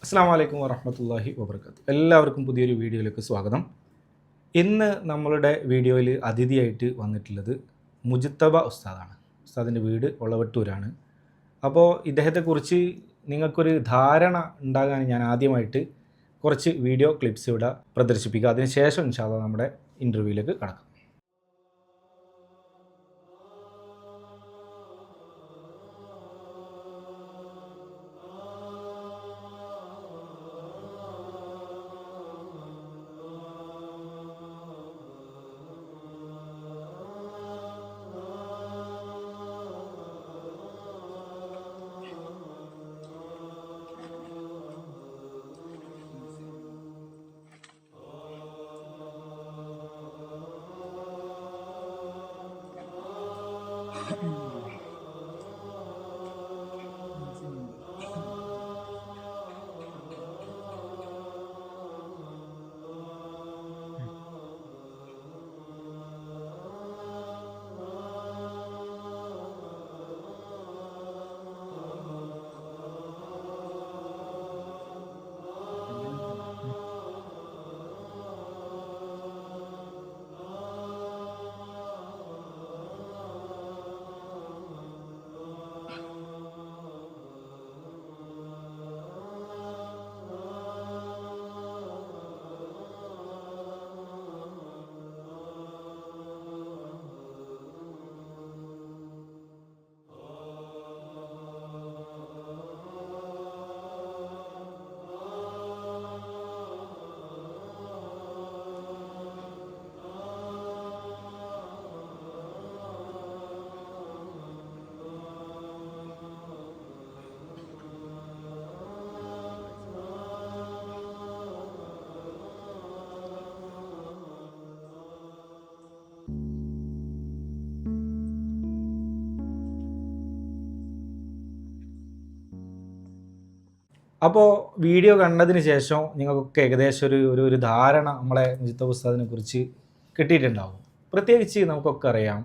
അസ്സലാമു അലൈക്കും വറഹ്മത്തുള്ളാഹി വബറകാതുഹു. എല്ലാവർക്കും പുതിയൊരു വീഡിയോയിലേക്ക് സ്വാഗതം. ഇന്ന് നമ്മളുടെ വീഡിയോയിൽ അതിഥിയായിട്ട് വന്നിട്ടുള്ളത് മുജ്തബ ഉസ്താദാണ്. ഉസ്താദിൻ്റെ വീട് ഒളവട്ടൂരാണ്. അപ്പോൾ ഇദ്ദേഹത്തെക്കുറിച്ച് നിങ്ങൾക്കൊരു ധാരണ ഉണ്ടാകാൻ ഞാൻ ആദ്യമായിട്ട് കുറച്ച് വീഡിയോ ക്ലിപ്സ് ഇവിടെ പ്രദർശിപ്പിക്കുക. അതിനുശേഷം ഇൻഷാ അല്ലാഹ് നമ്മുടെ ഇൻ്റർവ്യൂവിലേക്ക് കടക്കാം. അപ്പോൾ വീഡിയോ കണ്ടതിന് ശേഷം നിങ്ങൾക്കൊക്കെ ഏകദേശം ഒരു ധാരണ നമ്മളെ മുജ്തബ ഉസ്താദിനെ കുറിച്ച് കിട്ടിയിട്ടുണ്ടാവും. പ്രത്യേകിച്ച് നമുക്കൊക്കെ അറിയാം,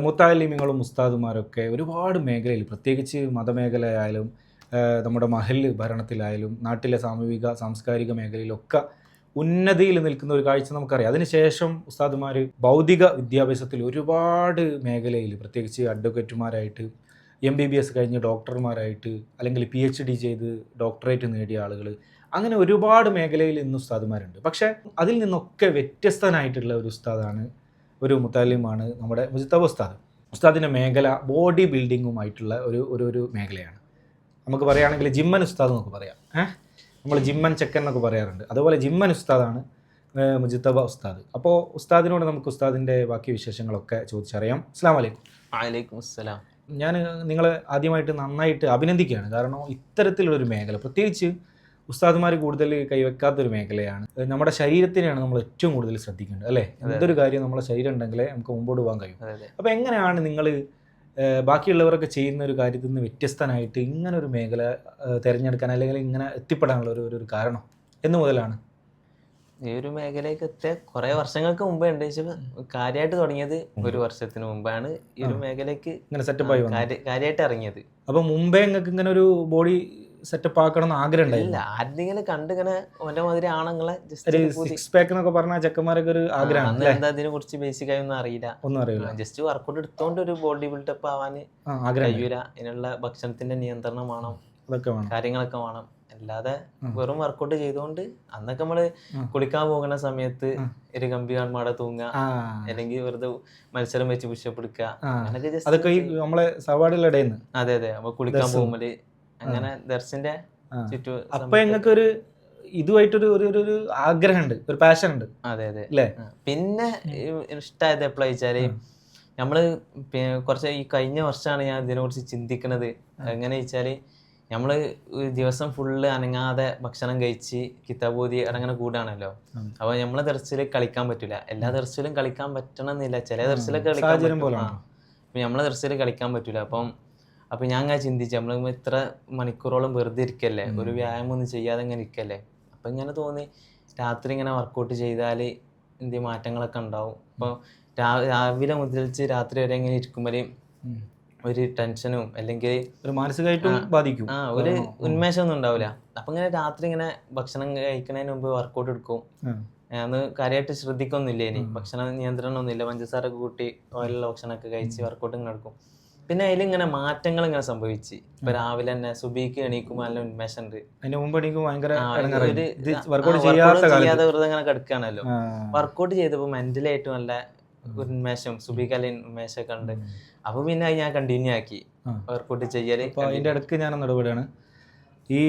മുത്താലിമിങ്ങളും ഉസ്താദുമാരൊക്കെ ഒരുപാട് മേഖലയിൽ, പ്രത്യേകിച്ച് മതമേഖലയായാലും നമ്മുടെ മഹല്ല് ഭരണത്തിലായാലും നാട്ടിലെ സാമൂഹിക സാംസ്കാരിക മേഖലയിലൊക്കെ ഉന്നതിയിൽ നിൽക്കുന്ന ഒരു കാഴ്ച നമുക്കറിയാം. അതിനുശേഷം ഉസ്താദുമാർ ഭൗതിക വിദ്യാഭ്യാസത്തിൽ ഒരുപാട് മേഖലയിൽ, പ്രത്യേകിച്ച് അഡ്വക്കേറ്റുമാരായിട്ട്, MBBS കഴിഞ്ഞ് ഡോക്ടർമാരായിട്ട്, അല്ലെങ്കിൽ PhD ചെയ്ത് ഡോക്ടറേറ്റ് നേടിയ ആളുകൾ, അങ്ങനെ ഒരുപാട് മേഖലയിൽ ഇന്ന് ഉസ്താദുമാരുണ്ട്. പക്ഷേ അതിൽ നിന്നൊക്കെ വ്യത്യസ്തനായിട്ടുള്ള ഒരു ഉസ്താദാണ്, ഒരു മുത്തല്ലിമാണ് നമ്മുടെ മുജ്തബ ഉസ്താദ്. ഉസ്താദിൻ്റെ മേഖല ബോഡി ബിൽഡിങ്ങുമായിട്ടുള്ള ഒരു മേഖലയാണ്. നമുക്ക് പറയുകയാണെങ്കിൽ ജിമ്മൻ ഉസ്താദ് എന്നൊക്കെ പറയാം. നമ്മൾ ജിമ്മൻ ചെക്കൻ എന്നൊക്കെ പറയാറുണ്ട്. അതുപോലെ ജിമ്മൻ ഉസ്താദാണ് മുജ്തബ ഉസ്താദ്. അപ്പോൾ ഉസ്താദിനോട് നമുക്ക് ഉസ്താദിൻ്റെ ബാക്കി വിശേഷങ്ങളൊക്കെ ചോദിച്ചറിയാം. അസ്സലാമു അലൈക്കും. വഅലൈക്കും അസ്സലാം. ഞാൻ നിങ്ങളെ ആദ്യമായിട്ട് നന്നായിട്ട് അഭിനന്ദിക്കുകയാണ്. കാരണം ഇത്തരത്തിലുള്ളൊരു മേഖല, പ്രത്യേകിച്ച് ഉസ്താദുമാർ കൂടുതൽ കൈവെക്കാത്തൊരു മേഖലയാണ്. നമ്മുടെ ശരീരത്തിനെയാണ് നമ്മൾ ഏറ്റവും കൂടുതൽ ശ്രദ്ധിക്കേണ്ടത്, അല്ലേ? എന്തൊരു കാര്യം നമ്മളെ ശരീരം ഉണ്ടെങ്കിലേ നമുക്ക് മുമ്പോട്ട് പോകാൻ കഴിയും. അപ്പോൾ എങ്ങനെയാണ് നിങ്ങൾ ബാക്കിയുള്ളവരൊക്കെ ചെയ്യുന്ന ഒരു കാര്യത്തിൽ നിന്ന് വ്യത്യസ്തനായിട്ട് ഇങ്ങനെ ഒരു മേഖല തിരഞ്ഞെടുക്കാൻ, അല്ലെങ്കിൽ ഇങ്ങനെ എത്തിപ്പെടാനുള്ള ഒരു കാരണം എന്ന് മുതലാണ്? ഈ ഒരു മേഖലയ്ക്ക് എത്തിയ കുറേ വർഷങ്ങൾക്ക് മുമ്പേ ഉണ്ട്. കാര്യമായിട്ട് തുടങ്ങിയത് ഒരു വർഷത്തിന് മുമ്പാണ് ഈ ഒരു മേഖലയ്ക്ക് ഇങ്ങനെ സെറ്റപ്പായി കാര്യമായിട്ട് ഇറങ്ങിയത്. അപ്പോൾ മുമ്പേ നിങ്ങൾക്ക് ഇങ്ങനെ ഒരു ബോഡി സെറ്റപ്പ് ആക്കണം എന്ന് ആഗ്രഹം ഉണ്ടായില്ല? ആരെങ്കിലും കണ്ട് ഇങ്ങനെ ഓരോ മാതിരി ആണുങ്ങളെ സിക്സ് പാക്ക് എന്നൊക്കെ പറഞ്ഞ ചെക്കന്മാരൊക്കെ ഒരു ആഗ്രഹം. എന്താ അതിനെ കുറിച്ച് ബേസിക്കായി ഒന്നും അറിയില്ല. ജസ്റ്റ് വർക്കൗട്ട് എടുത്തോണ്ട് ഒരു ബോഡി ബിൽഡപ്പ് ആവാൻ കഴിയൂല. ഇതിനുള്ള ഭക്ഷണത്തിന്റെ നിയന്ത്രണം വേണം, കാര്യങ്ങളൊക്കെ വേണം. അല്ലാതെ വെറും വർക്കൗട്ട് ചെയ്തുകൊണ്ട് അന്നൊക്കെ നമ്മള് കുളിക്കാൻ പോകുന്ന സമയത്ത് ഒരു കമ്പി കാണുമ്പോൾ തൂങ്ങുക, അല്ലെങ്കിൽ വെറുതെ മത്സരം വെച്ച് പുഷപ്പ് എടുക്കുക, അതൊക്കെ നമ്മളെ സവാടിയുടെ. അതെ അപ്പൊ കുളിക്കാൻ പോകുമ്പോല് അങ്ങനെ ദർശന്റെ ചുറ്റും. അപ്പൊ ഞങ്ങൾക്ക് ഒരു ഇതുമായിട്ടൊരു ഒരു ആഗ്രഹമുണ്ട്, ഒരു പാഷൻ ഉണ്ട്. അതെ അല്ലേ. പിന്നെ ഇഷ്ടമായത് എപ്പോഴാ വെച്ചാല്, നമ്മള് കുറച്ച് ഈ കഴിഞ്ഞ വർഷമാണ് ഞാൻ ഇതിനെ കുറിച്ച് ചിന്തിക്കുന്നത്. എങ്ങനെ വെച്ചാല്, നമ്മൾ ദിവസം ഫുള്ള് അനങ്ങാതെ ഭക്ഷണം കഴിച്ച് കിതാബോധി അങ്ങനെ കൂടാണല്ലോ. അപ്പൊ നമ്മളെ ദർസിൽ കളിക്കാൻ പറ്റില്ല. എല്ലാ ദർസിലും കളിക്കാൻ പറ്റണമെന്നില്ല, ചില ദർസിലൊക്കെ കളിക്കാൻ പറ്റും. അപ്പൊ നമ്മളെ ദർസിൽ കളിക്കാൻ പറ്റൂല. അപ്പൊ ഞാൻ അങ്ങനെ ചിന്തിച്ചു, നമ്മൾ ഇത്ര മണിക്കൂറോളം വെറുതെ ഇരിക്കല്ലേ, ഒരു വ്യായാമം ഒന്നും ചെയ്യാതെ ഇങ്ങനെ ഇരിക്കല്ലേ. അപ്പൊ ഇങ്ങനെ തോന്നി, രാത്രി ഇങ്ങനെ വർക്കൗട്ട് ചെയ്താൽ എന്തെങ്കിലും മാറ്റങ്ങളൊക്കെ ഉണ്ടാവും. അപ്പോൾ രാവിലെ മുതൽച്ച് രാത്രി വരെ ഇങ്ങനെ ഇരിക്കുമ്പോൾ ഒരു ടെൻഷനും അല്ലെങ്കിൽ ഒരു മാനസികമായിട്ടും ബാധിക്കും. ഒരു ഉന്മേഷമൊന്നും ഉണ്ടാവില്ല. അപ്പൊ ഇങ്ങനെ രാത്രി ഇങ്ങനെ ഭക്ഷണം കഴിക്കുന്നതിന് മുമ്പ് വർക്കൗട്ട് എടുക്കും. അന്ന് കാര്യമായിട്ട് ശ്രദ്ധിക്കൊന്നുമില്ല, ഇനി ഭക്ഷണ നിയന്ത്രണമൊന്നുമില്ല, പഞ്ചസാര ഒക്കെ കൂട്ടി ഓയിലുള്ള ഭക്ഷണമൊക്കെ കഴിച്ച് വർക്കൗട്ട് ഇങ്ങനെ എടുക്കും. പിന്നെ അതിലിങ്ങനെ മാറ്റങ്ങൾ ഇങ്ങനെ സംഭവിച്ച് ഇപ്പൊ രാവിലെ തന്നെ സുബഹിക്ക് എണീക്കുമ്പോൾ നല്ല ഉന്മേഷം ഉണ്ട്. അതിന് മുമ്പ് എനിക്ക് ഭയങ്കര വർക്കൗട്ട് ചെയ്യാതെ വെറുതെ ഇങ്ങനെ കിടക്കുകയാണല്ലോ. വർക്കൗട്ട് ചെയ്തപ്പോ മെന്റലായിട്ട് നല്ല ഉന്മേഷം, സുബഹിക്കല്ല ഉന്മേഷമൊക്കെ ഉണ്ട്. അപ്പൊ പിന്നെ അത് ഞാൻ കണ്ടിന്യൂ ആക്കി വർക്കൗട്ട് ചെയ്യല്. അപ്പൊ അതിന്റെ ഇടയ്ക്ക് ഞാനൊന്ന് ഇടപെടുകയാണ്. ഈ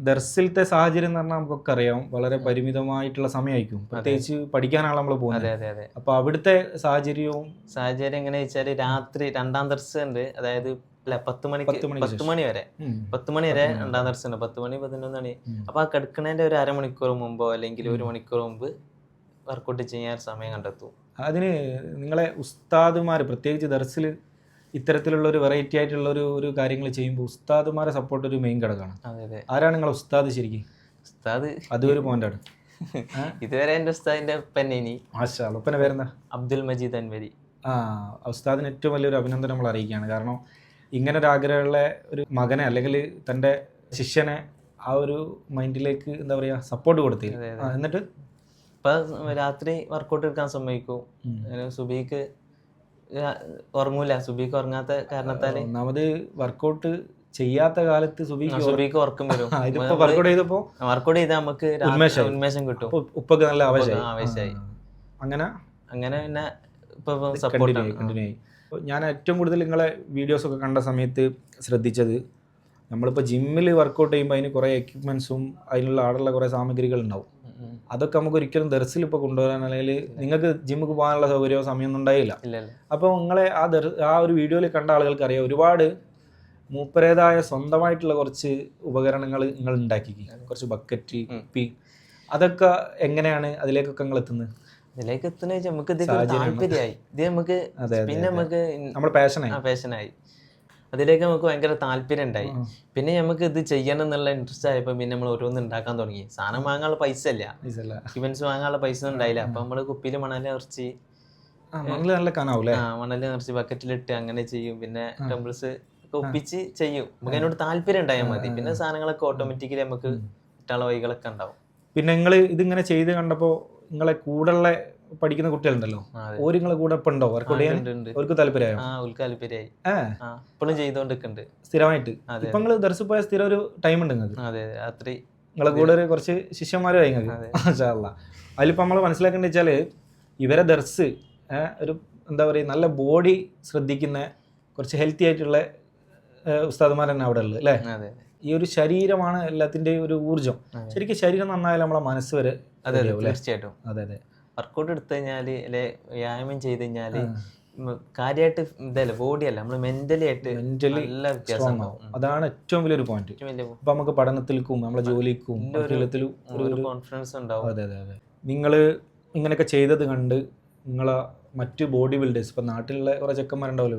ദർസിലത്തെ സാഹചര്യം എന്ന് പറഞ്ഞാൽ നമുക്കൊക്കെ അറിയാം, വളരെ പരിമിതമായിട്ടുള്ള സമയമായിരിക്കും, പ്രത്യേകിച്ച് പഠിക്കാനാണ് നമ്മൾ പോകുന്നത്. അതെ അതെ. അപ്പൊ അവിടുത്തെ സാഹചര്യം എങ്ങനെ വെച്ചാല് രാത്രി രണ്ടാം ദർസ് ഉണ്ട്, അതായത് 10 മണി വരെ 10 മണി വരെ രണ്ടാം ദർസ് ഉണ്ട്, 10 മണി 11 മണി. അപ്പൊ ആ കിടക്കുന്നതിന്റെ ഒരു അരമണിക്കൂർ മുമ്പോ അല്ലെങ്കിൽ 1 മണിക്കൂർ മുമ്പ് വർക്കൗട്ട് ചെയ്യാൻ സമയം കണ്ടെത്തും. അതിന് നിങ്ങളെ ഉസ്താദുമാർ, പ്രത്യേകിച്ച് ദർസിൽ ഇത്തരത്തിലുള്ള ഒരു വെറൈറ്റി ആയിട്ടുള്ള ഒരു കാര്യങ്ങൾ ചെയ്യുമ്പോൾ ഉസ്താദുമാരെ സപ്പോർട്ട് ഒരു മെയിൻ ഘടകമാണ്. ആരാണ് നിങ്ങളെ ഉസ്താദ് ശരിക്കും? ഉസ്താദ് അതൊരു പോയിന്റാണ്. ഇതുവരെ എൻ്റെ ഉസ്താദിന്റെ പെന്നേനി. മാഷാ അല്ലാഹ്. ഉപ്പൻ്റെ പേരെന്താ? അബ്ദുൽ മജീദ് അൻവരി. ഉസ്താദിന് ഏറ്റവും വലിയൊരു അഭിനന്ദനം നമ്മൾ അറിയിക്കുകയാണ്. കാരണം ഇങ്ങനെ ഒരു ആഗ്രഹമുള്ള ഒരു മകനെ അല്ലെങ്കിൽ തൻ്റെ ശിഷ്യനെ ആ ഒരു മൈൻഡിലേക്ക് എന്താ പറയുക സപ്പോർട്ട് കൊടുത്തി. എന്നിട്ട് ഇപ്പൊ രാത്രി വർക്കൗട്ട് എടുക്കാൻ സമ്മതിക്കും. സുബഹിക്ക് ഉറങ്ങൂല, സുബഹിക്ക് ഉറങ്ങാത്ത കാരണത്താല് ഒന്നാമത് വർക്കൗട്ട് ചെയ്യാത്ത കാലത്ത് സുബഹിക്ക് ഉറക്കം വരും. വർക്കൗട്ട് ചെയ്താൽ നമുക്ക് ഉന്മേഷം കിട്ടും. ഉപ്പൊക്കെ നല്ല ആവേശമായി. അങ്ങനെ പിന്നെ കണ്ടിന്യൂ ആയി. ഞാൻ ഏറ്റവും കൂടുതൽ നിങ്ങളെ വീഡിയോസൊക്കെ കണ്ട സമയത്ത് ശ്രദ്ധിച്ചത്, നമ്മളിപ്പോൾ ജിമ്മിൽ വർക്കൗട്ട് ചെയ്യുമ്പോൾ അതിന് കുറേ എക്യുപ്മെൻസും അതിനുള്ള ആടുള്ള കുറേ സാമഗ്രികൾ ഉണ്ടാവും. അതൊക്കെ നമുക്ക് ഒരിക്കലും ദർസിൽ ഇപ്പോൾ കൊണ്ടുവരാൻ, അല്ലെങ്കിൽ നിങ്ങൾക്ക് ജിമ്മിക്ക് പോകാനുള്ള സൗകര്യമോ സമയമൊന്നും ഉണ്ടായില്ല. അപ്പോൾ നിങ്ങളെ ആ ഒരു വീഡിയോയിൽ കണ്ട ആളുകൾക്ക് അറിയാം, ഒരുപാട് മൂപ്പരേതായ സ്വന്തമായിട്ടുള്ള കുറച്ച് ഉപകരണങ്ങൾ നിങ്ങൾ ഉണ്ടാക്കി, കുറച്ച് ബക്കറ്റ്, കുപ്പി, അതൊക്കെ എങ്ങനെയാണ് അതിലേക്കൊക്കെ നിങ്ങൾ എത്തുന്നത്? ഇതിലേക്ക് എത്തുന്നത് നമുക്ക് താല്പര്യമായി, ഇത് നമുക്ക് പിന്നെ നമുക്ക് നമ്മുടെ പാഷനായി, അതിലേക്ക് നമുക്ക് ഭയങ്കര താല്പര്യം ഉണ്ടായി. പിന്നെ നമുക്ക് ഇത് ചെയ്യണം എന്നുള്ള ഇൻട്രസ്റ്റ് ആയപ്പോൾ പിന്നെ നമ്മൾ ഓരോന്ന് ഉണ്ടാക്കാൻ തുടങ്ങി. സാധനം വാങ്ങാനുള്ള പൈസ ഇല്ല, ഇവൻസ് വാങ്ങാനുള്ള പൈസ ഒന്നും ഉണ്ടായില്ല. അപ്പൊ നമ്മള് കുപ്പിയിൽ മണല് നിറച്ച് ബക്കറ്റിലിട്ട് അങ്ങനെ ചെയ്യും. പിന്നെ ടെമ്പിൾസ് ഒക്കെ ഒപ്പിച്ച് ചെയ്യും. നമുക്ക് അതിനോട് താല്പര്യം ഉണ്ടായാൽ മതി. പിന്നെ സാധനങ്ങളൊക്കെ ഓട്ടോമാറ്റിക്കലി നമുക്ക് ഇഷ്ടമുള്ള വഴികളൊക്കെ ഉണ്ടാവും. പിന്നെ നിങ്ങൾ ഇതിങ്ങനെ ചെയ്ത് കണ്ടപ്പോൾ നിങ്ങളെ കൂടെയുള്ള പഠിക്കുന്ന കുട്ടികളുണ്ടല്ലോ, ഓര് നിങ്ങളെ കൂടെ ഇപ്പൊ ഉണ്ടോ? വർക്കൗട്ട് ചെയ്യാൻ അവർക്ക് താല്പര്യമായി ഇപ്പോഴും ചെയ്തോണ്ടിരിക്കുന്നുണ്ട് സ്ഥിരമായിട്ട്. ഇപ്പൊ നിങ്ങൾ ദർസിൽ പോയ സ്ഥിരം ഒരു ടൈം ഉണ്ട് നിങ്ങൾക്ക്? അതെ, രാത്രി നിങ്ങളെ കൂടെ ഒരു കുറച്ച് ശിഷ്യന്മാരും ആയി നിങ്ങൾക്ക്. മാഷാ അല്ലാഹ്. അതിലിപ്പോൾ നമ്മൾ മനസ്സിലാക്കേണ്ടത് വെച്ചാൽ ഇവരെ ദർസ് ഒരു എന്താ പറയുക നല്ല ബോഡി ശ്രദ്ധിക്കുന്ന കുറച്ച് ഹെൽത്തി ആയിട്ടുള്ള ഉസ്താദുമാർ തന്നെ അവിടെ ഉള്ളത് അല്ലേ? ഈ ഒരു ശരീരമാണ് എല്ലാത്തിൻ്റെയും ഒരു ഊർജ്ജം. ശരിക്കും ശരീരം നന്നായാലും നമ്മളെ മനസ്സ് വരെ. അതെ, തീർച്ചയായിട്ടും. അതെ. വർക്കൗട്ട് എടുത്തു കഴിഞ്ഞാല് അല്ലെ വ്യായാമം ചെയ്ത് കഴിഞ്ഞാല് കാര്യമായിട്ട് ഇതല്ല, ബോഡി അല്ല, നമ്മള് മെന്റലി നല്ല വ്യത്യാസം. അതാണ് ഏറ്റവും വലിയൊരു പോയിന്റ്. അപ്പൊ നമുക്ക് പഠനത്തിൽക്കും നമ്മളെ ജോലിക്കും ഒരു കോൺഫിഡൻസ് ഉണ്ടാവും. അതെ. നിങ്ങള് ഇങ്ങനെയൊക്കെ ചെയ്തത് കണ്ട് നിങ്ങളെ മറ്റ് ബോഡി ബിൽഡേഴ്സ്, ഇപ്പൊ നാട്ടിലുള്ള കുറെ ചെക്കന്മാരുണ്ടാവല്ലോ,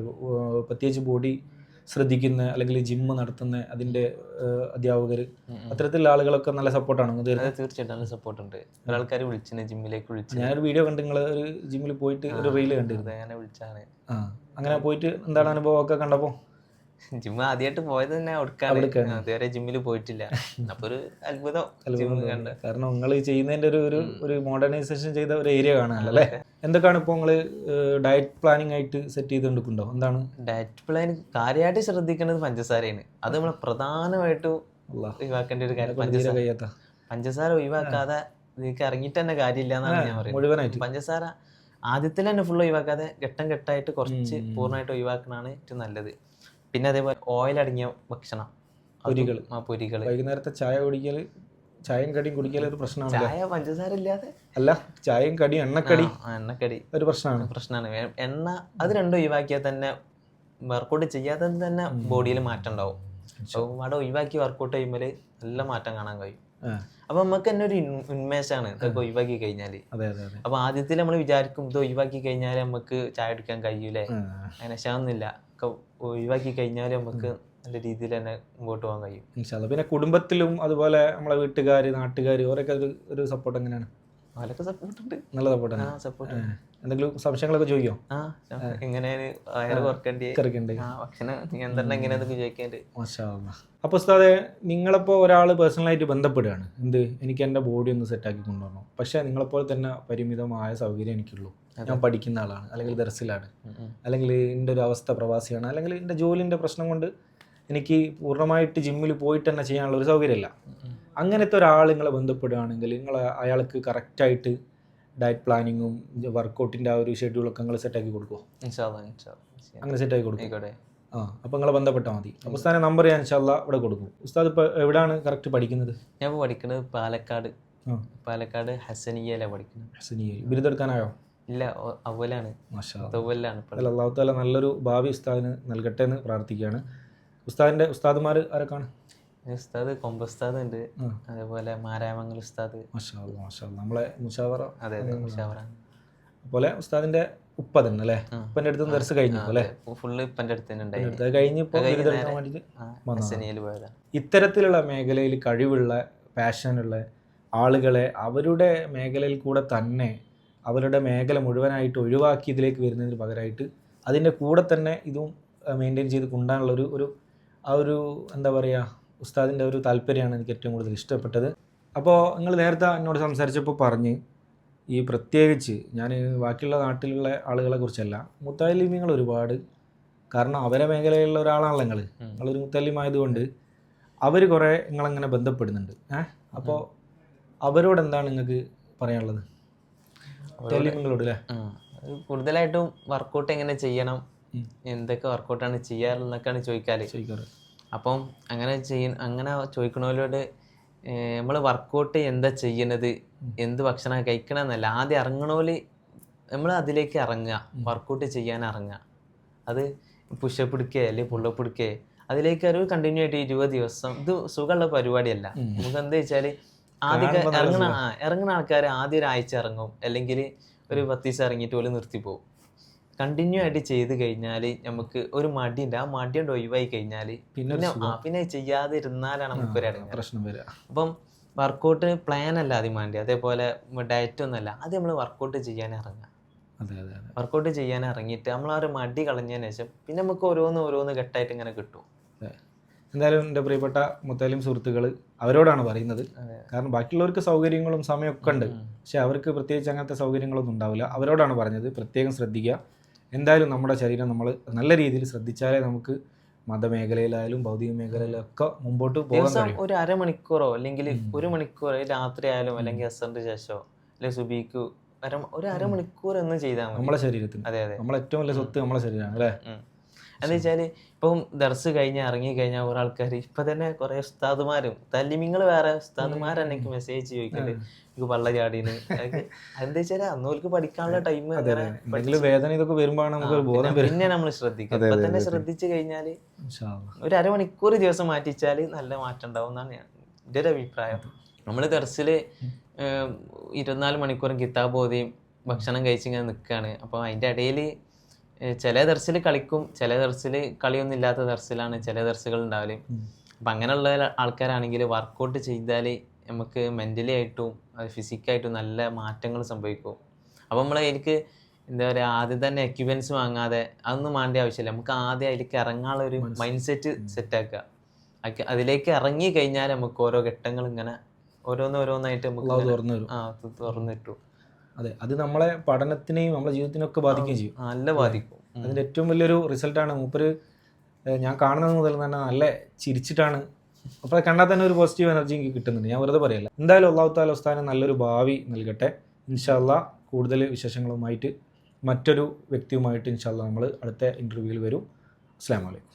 പ്രത്യേകിച്ച് ബോഡി ശ്രദ്ധിക്കുന്ന അല്ലെങ്കിൽ ജിമ്മ് നടത്തുന്ന അതിന്റെ അധ്യാപകർ, അത്തരത്തിലുള്ള ആളുകളൊക്കെ നല്ല സപ്പോർട്ടാണ്? തീർച്ചയായിട്ടും നല്ല സപ്പോർട്ട് ഉണ്ട്. ആൾക്കാർ വിളിച്ചു, ജിമ്മിലേക്ക് വിളിച്ചു. ഞാനൊരു വീഡിയോ കണ്ട് നിങ്ങൾ ഒരു ജിമ്മിൽ പോയിട്ട് ഒരു റീല് കണ്ടിരുന്നു. അങ്ങനെ വിളിച്ചാണ്. അങ്ങനെ പോയിട്ട് എന്താണ് അനുഭവം ഒക്കെ കണ്ടപ്പോ? ജിമ്മ് ആദ്യമായിട്ട് പോയത് തന്നെ അവിടേക്കാണ്, അതുവരെ ജിമ്മിൽ പോയിട്ടില്ല. അപ്പൊ ഒരു അത്ഭുതം. കാരണം നിങ്ങൾ ചെയ്യുന്നതിന്റെ ഒരു മോഡേണൈസേഷൻ ചെയ്ത ഒരു ഏരിയ കാണാനല്ലോ അല്ലേ? എന്തൊക്കെയാണ് ഇപ്പോൾ നിങ്ങൾ ഡയറ്റ് പ്ലാനിങ് ആയിട്ട് സെറ്റ് ചെയ്തുകൊണ്ടിരിക്കുന്നുണ്ടോ? എന്താണ് ഡയറ്റ് പ്ലാൻ? കാര്യമായിട്ട് ശ്രദ്ധിക്കേണ്ടത് പഞ്ചസാരയാണ്. അത് നമ്മൾ പ്രധാനമായിട്ടും ഒഴിവാക്കേണ്ട ഒരു കാര്യം. പഞ്ചസാര ഒഴിവാക്കാതെ നിങ്ങൾക്ക് ഇറങ്ങിയിട്ട് തന്നെ കാര്യമില്ല എന്നാണ് ഞാൻ പറയുന്നത്. പഞ്ചസാര ആദ്യത്തിൽ തന്നെ ഫുൾ ഒഴിവാക്കാതെ ഘട്ടം ഘട്ടമായിട്ട് കുറച്ച് പൂർണ്ണമായിട്ട് ഒഴിവാക്കണതാണ് ഏറ്റവും നല്ലത്. പിന്നെ അതേപോലെ ഓയിൽ അടങ്ങിയ ഭക്ഷണം, പൊരികൾ. വൈകുന്നേരത്തെ ചായയും കടിയും കുടിക്കൽ ഒരു പ്രശ്നമാണ്. ചായ പഞ്ചസാര ഇല്ലാതെ അല്ല, ചായയും കടിയും എണ്ണക്കടി ഒരു പ്രശ്നമാണ്. എണ്ണ അത് രണ്ടും ഒഴിവാക്കിയാൽ തന്നെ വർക്കൗട്ട് ചെയ്യാതെ തന്നെ ബോഡിയിൽ മാറ്റം ഉണ്ടാവും. അവിടെ ഒഴിവാക്കി വർക്കൗട്ട് ചെയ്യുമ്പോൾ നല്ല മാറ്റം കാണാൻ കഴിയും. അപ്പൊ നമുക്ക് തന്നെ ഒരു ഉന്മേഷമാണ് ഇതൊക്കെ ഒഴിവാക്കി കഴിഞ്ഞാല്. അപ്പൊ ആദ്യത്തിൽ നമ്മൾ വിചാരിക്കും ഇത് ഒഴിവാക്കി കഴിഞ്ഞാൽ നമുക്ക് ചായ കുടിക്കാൻ കഴിയൂലേ, അങ്ങനെ ശാന്നില്ല. ഒഴിവാക്കി കഴിഞ്ഞാൽ നമുക്ക് നല്ല രീതിയിൽ തന്നെ മുമ്പോട്ട് പോകാൻ കഴിയും. പിന്നെ കുടുംബത്തിലും അതുപോലെ നമ്മളെ വീട്ടുകാർ, നാട്ടുകാർ, അവരൊക്കെ ഒരു സപ്പോർട്ട് എങ്ങനെയാണ്? അവരൊക്കെ സപ്പോർട്ട് ഉണ്ട്. നല്ല സപ്പോർട്ടാണ്. സപ്പോർട്ട്. എന്തെങ്കിലും സംശയങ്ങളൊക്കെ ചോദിക്കോ? എങ്ങനെയാണ് വയറ് കുറക്കേണ്ടി, കറക്കുണ്ട് ഭക്ഷണം നിയന്ത്രണം എങ്ങനെയാന്നൊക്കെ ചോദിക്കേണ്ടി. മാഷാ അല്ലാഹ്. അപ്പോൾ ഉസ്താദെ, നിങ്ങളിപ്പോൾ ഒരാൾ പേഴ്സണലായിട്ട് ബന്ധപ്പെടുകയാണ്, എനിക്ക് എൻ്റെ ബോഡി ഒന്ന് സെറ്റാക്കി കൊണ്ടുവരണം, പക്ഷേ നിങ്ങളെപ്പോലെ തന്നെ പരിമിതമായ സൗകര്യം എനിക്കുള്ളൂ, ഞാൻ പഠിക്കുന്ന ആളാണ്, അല്ലെങ്കിൽ ദർസിലാണ്, അല്ലെങ്കിൽ എൻ്റെ ഒരു അവസ്ഥ പ്രവാസിയാണ്, അല്ലെങ്കിൽ എൻ്റെ ജോലിൻ്റെ പ്രശ്നം കൊണ്ട് എനിക്ക് പൂർണ്ണമായിട്ട് ജിമ്മിൽ പോയിട്ട് തന്നെ ചെയ്യാനുള്ള ഒരു സൗകര്യമില്ല. അങ്ങനത്തെ ഒരാൾ നിങ്ങളെ ബന്ധപ്പെടുകയാണെങ്കിൽ നിങ്ങൾ അയാൾക്ക് കറക്റ്റായിട്ട് ഡയറ്റ് പ്ലാനിങ്ങും വർക്കൗട്ടിൻ്റെ ആ ഒരു ഷെഡ്യൂളൊക്കെ നിങ്ങൾ സെറ്റാക്കി കൊടുക്കുമോ? അങ്ങനെ സെറ്റാക്കി കൊടുക്കും. അപ്പോൾ നിങ്ങളെ ബന്ധപ്പെട്ടാൽ മതി. അപ്പോൾ ഉസ്താദിൻ്റെ നമ്പർ ഞാൻ ഇൻഷാല്ലാ ഇവിടെ കൊടുക്കും. ഉസ്താദ് ഇപ്പോൾ എവിടെയാണ് കറക്റ്റ് പഠിക്കുന്നത്? ഞാൻ ഇപ്പോൾ പഠിക്കുന്നത് പാലക്കാട് ഹസനിയയിലാണ് പഠിക്കുന്നത്. ഹസനിയ ബിരുദെടുക്കാനായോ? ഇല്ല, അവലാണ്. അല്ലാഹു തആല നല്ലൊരു ഭാവി ഉസ്താദിന് നൽകട്ടെ എന്ന് പ്രാർത്ഥിക്കുകയാണ്. ഉസ്താദിൻ്റെ ഉസ്താദുമാർ ആരൊക്കെയാണ്? ഉസ്താദ് കൊമ്പുസ്താദ് ഉണ്ട്, അതേപോലെ മാരാമംഗൽ ഉസ്താദ്. മാഷാ അല്ലാഹ്, മാഷാ അല്ലാഹ്. നമ്മളെ മുഷാവറ. അതെ, മുഷാവറ. അതുപോലെ ഉസ്താദിൻ്റെ ഉപ്പ തന്നെ അല്ലേ? ഉപ്പൻ്റെ അടുത്ത് ദർസ് കഴിഞ്ഞു അല്ലേ? ഫുള്ള് ഉപ്പൻ്റെ അടുത്ത് തന്നെ ഉണ്ടായി. കഴിഞ്ഞ് ഇപ്പോൾ ബിരുദെടുക്കാൻ വേണ്ടിയിട്ട് ഇത്തരത്തിലുള്ള മേഖലയിൽ കഴിവുള്ള പാഷനുള്ള ആളുകളെ അവരുടെ മേഖലയിൽ കൂടെ തന്നെ അവരുടെ മേഖല മുഴുവനായിട്ട് ഒഴിവാക്കി ഇതിലേക്ക് വരുന്നതിന് പകരമായിട്ട് അതിൻ്റെ കൂടെ തന്നെ ഇതും മെയിൻറ്റെയിൻ ചെയ്ത് കൊണ്ടുപോകാനുള്ള ഒരു എന്താ പറയുക, ഉസ്താദിൻ്റെ ഒരു താല്പര്യമാണ് എനിക്ക് ഏറ്റവും കൂടുതൽ ഇഷ്ടപ്പെട്ടത്. അപ്പോൾ നിങ്ങൾ നേരത്തെ എന്നോട് സംസാരിച്ചപ്പോൾ പറഞ്ഞ് ഈ പ്രത്യേകിച്ച് ഞാൻ ബാക്കിയുള്ള നാട്ടിലുള്ള ആളുകളെ കുറിച്ചല്ല, മുത്തലിമീങ്ങൾ ഒരുപാട്, കാരണം അവരെ മേഖലയിലുള്ള ഒരാളാണല്ലോ നിങ്ങളൊരു മുത്തലിമായതുകൊണ്ട് അവർ കുറേ നിങ്ങളങ്ങനെ ബന്ധപ്പെടുന്നുണ്ട്. അപ്പോൾ അവരോട് എന്താണ് നിങ്ങൾക്ക് പറയാനുള്ളത്? മുത്തലിമീങ്ങളോട് അല്ലേ? കൂടുതലായിട്ടും വർക്കൗട്ട് എങ്ങനെ ചെയ്യണം, എന്തൊക്കെ വർക്കൗട്ടാണ് ചെയ്യാറുള്ളതൊക്കെയാണ് ചോദിക്കാറ്. അപ്പം അങ്ങനെ ചോദിക്കണവരോട് നമ്മൾ വർക്കൗട്ട് എന്താ ചെയ്യണത്, എന്ത് ഭക്ഷണം കഴിക്കണമെന്നല്ല, ആദ്യം ഇറങ്ങണോല് നമ്മൾ അതിലേക്ക് ഇറങ്ങുക, വർക്കൗട്ട് ചെയ്യാൻ ഇറങ്ങുക. അത് പുഷപ്പ് എടുക്കുക അല്ലെങ്കിൽ പുള്ളപ്പ് എടുക്കുക, അതിലേക്ക് ഒരു കണ്ടിന്യൂ ആയിട്ട് 20 ദിവസം. ഇത് സുഖമുള്ള പരിപാടിയല്ല. നമുക്ക് എന്താ വെച്ചാൽ ആദ്യം ഇറങ്ങുന്ന ആൾക്കാർ ആദ്യം ഒരാഴ്ച ഇറങ്ങും, അല്ലെങ്കിൽ ഒരു 10 ദിവസം ഇറങ്ങിയിട്ട് പോലും നിർത്തിപ്പോവും. കണ്ടിന്യൂ ആയിട്ട് ചെയ്ത് കഴിഞ്ഞാൽ നമുക്ക് ഒരു മടിയുണ്ട്, ആ മടി കൊണ്ട് ഒഴിവായി കഴിഞ്ഞാൽ പിന്നെ ചെയ്യാതെ ഇരുന്നാലാണ് നമുക്കൊരു പ്രശ്നം വരിക. അപ്പം വർക്കൗട്ട് പ്ലാൻ അല്ല ആദ്യം വേണ്ടി, അതേപോലെ ഡയറ്റ് ഒന്നുമല്ല, അത് നമ്മൾ വർക്കൗട്ട് ചെയ്യാൻ ഇറങ്ങുക. വർക്കൗട്ട് ചെയ്യാൻ ഇറങ്ങിയിട്ട് നമ്മൾ ആ ഒരു മടി കളഞ്ഞതിന് ശേഷം പിന്നെ നമുക്ക് ഓരോന്ന് ഘട്ടമായിട്ട് ഇങ്ങനെ കിട്ടും. എന്തായാലും എൻ്റെ പ്രിയപ്പെട്ട മുത്തലിം സുഹൃത്തുക്കൾ അവരോടാണ് പറയുന്നത്, കാരണം ബാക്കിയുള്ളവർക്ക് സൗകര്യങ്ങളും സമയമൊക്കെ ഉണ്ട്, പക്ഷെ അവർക്ക് പ്രത്യേകിച്ച് അങ്ങനത്തെ സൗകര്യങ്ങളൊന്നും ഉണ്ടാവില്ല. അവരോടാണ് പറഞ്ഞത്, പ്രത്യേകം ശ്രദ്ധിക്കുക. എന്തായാലും നമ്മുടെ ശരീരം നമ്മൾ നല്ല രീതിയിൽ ശ്രദ്ധിച്ചാലേ നമുക്ക് മതമേഖലയിലായാലും ഭൗതിക മേഖലയിലൊക്കെ മുമ്പോട്ട് പോകാൻ കഴിയും. ഒരു അരമണിക്കൂറോ അല്ലെങ്കിൽ 1 മണിക്കൂർ രാത്രി ആയാലും അല്ലെങ്കിൽ അസറിന് ശേഷമോ അല്ലെങ്കിൽ സുബീക്ക് ഒരു അരമണിക്കൂർ എന്ന് ചെയ്താൽ മതി നമ്മളെ ശരീരത്തിന്. അതെ, നമ്മളെ ഏറ്റവും വലിയ സ്വത്ത് നമ്മളെ ശരീരമാണ് അല്ലേ? എന്താ വെച്ചാൽ ഇപ്പം ദർസ് ഇറങ്ങി കഴിഞ്ഞാൽ ഓരോ ആൾക്കാർ ഇപ്പൊ തന്നെ കുറെ ഉസ്താദുമാരും തല്ലിമിങ്ങൾ വേറെ ഉസ്താദുമാർ എനിക്ക് മെസ്സേജ് ചോദിക്കുന്നുണ്ട്, എനിക്ക് പള്ള ചാടീന്ന്. എന്താ വെച്ചാൽ അന്നോർക്ക് പഠിക്കാനുള്ള ടൈം വേദന ഇതൊക്കെ വരുമ്പോഴാണ് നമുക്ക് ബോധം. പിന്നെ നമ്മൾ ശ്രദ്ധിക്കുക, ഇപ്പൊ തന്നെ ശ്രദ്ധിച്ചു കഴിഞ്ഞാൽ ഒരു അരമണിക്കൂർ ദിവസം മാറ്റിച്ചാൽ നല്ല മാറ്റം ഉണ്ടാവും എന്നാണ് എൻ്റെ ഒരു അഭിപ്രായം. നമ്മൾ ദർസിൽ 24 മണിക്കൂറും കിതാബ് ഓതിയും ഭക്ഷണം കഴിച്ചിങ്ങനെ നിൽക്കുകയാണ്. അപ്പോൾ അതിൻ്റെ ഇടയിൽ ചില ദർസിൽ കളിക്കും, ചില ദർസിൽ കളിയൊന്നും ഇല്ലാത്ത ദർസിലാണ് ചില ദർസുകൾ ഉണ്ടാവല്. അപ്പം അങ്ങനെയുള്ള ആൾക്കാരാണെങ്കിൽ വർക്കൗട്ട് ചെയ്താൽ നമുക്ക് മെൻ്റലി ആയിട്ടും ഫിസിക്കായിട്ടും നല്ല മാറ്റങ്ങൾ സംഭവിക്കും. അപ്പം നമ്മൾ എനിക്ക് എന്താ പറയുക, ആദ്യം തന്നെ എക്യുപ്മെൻറ്റ്സ് വാങ്ങാതെ അതൊന്നും വേണ്ട ആവശ്യമില്ല, നമുക്ക് ആദ്യം അതിലേക്ക് ഇറങ്ങാനുള്ള ഒരു മൈൻഡ് സെറ്റാക്കുക. അതിലേക്ക് ഇറങ്ങി കഴിഞ്ഞാൽ നമുക്ക് ഓരോ ഘട്ടങ്ങൾ ഇങ്ങനെ ഓരോന്നായിട്ട് നമുക്ക് തുറന്നു കിട്ടും. അതെ, അത് നമ്മളെ പഠനത്തിനെയും നമ്മളെ ജീവിതത്തിനൊക്കെ ബാധിക്കുകയും ചെയ്യും. നല്ല ബാധിക്കും. അതിൻ്റെ ഏറ്റവും വലിയൊരു റിസൾട്ടാണ് മൂപ്പര് ഞാൻ കാണുന്നത് മുതൽ തന്നെ നല്ല ചിരിച്ചിട്ടാണ്. അപ്പോൾ കണ്ടാൽ തന്നെ ഒരു പോസിറ്റീവ് എനർജി എനിക്ക് കിട്ടുന്നുണ്ട്, ഞാൻ വെറുതെ പറയല്ല. എന്തായാലും അല്ലാഹു തആല ഉസ്താദിന് നല്ലൊരു ഭാവി നൽകട്ടെ. ഇൻഷാ അല്ലാഹ് കൂടുതൽ വിശേഷങ്ങളുമായിട്ട് മറ്റൊരു വ്യക്തിയുമായിട്ട് ഇൻഷാ അല്ലാഹ് നമ്മൾ അടുത്ത ഇൻ്റർവ്യൂവിൽ വരും. അസ്സലാമു അലൈക്കും.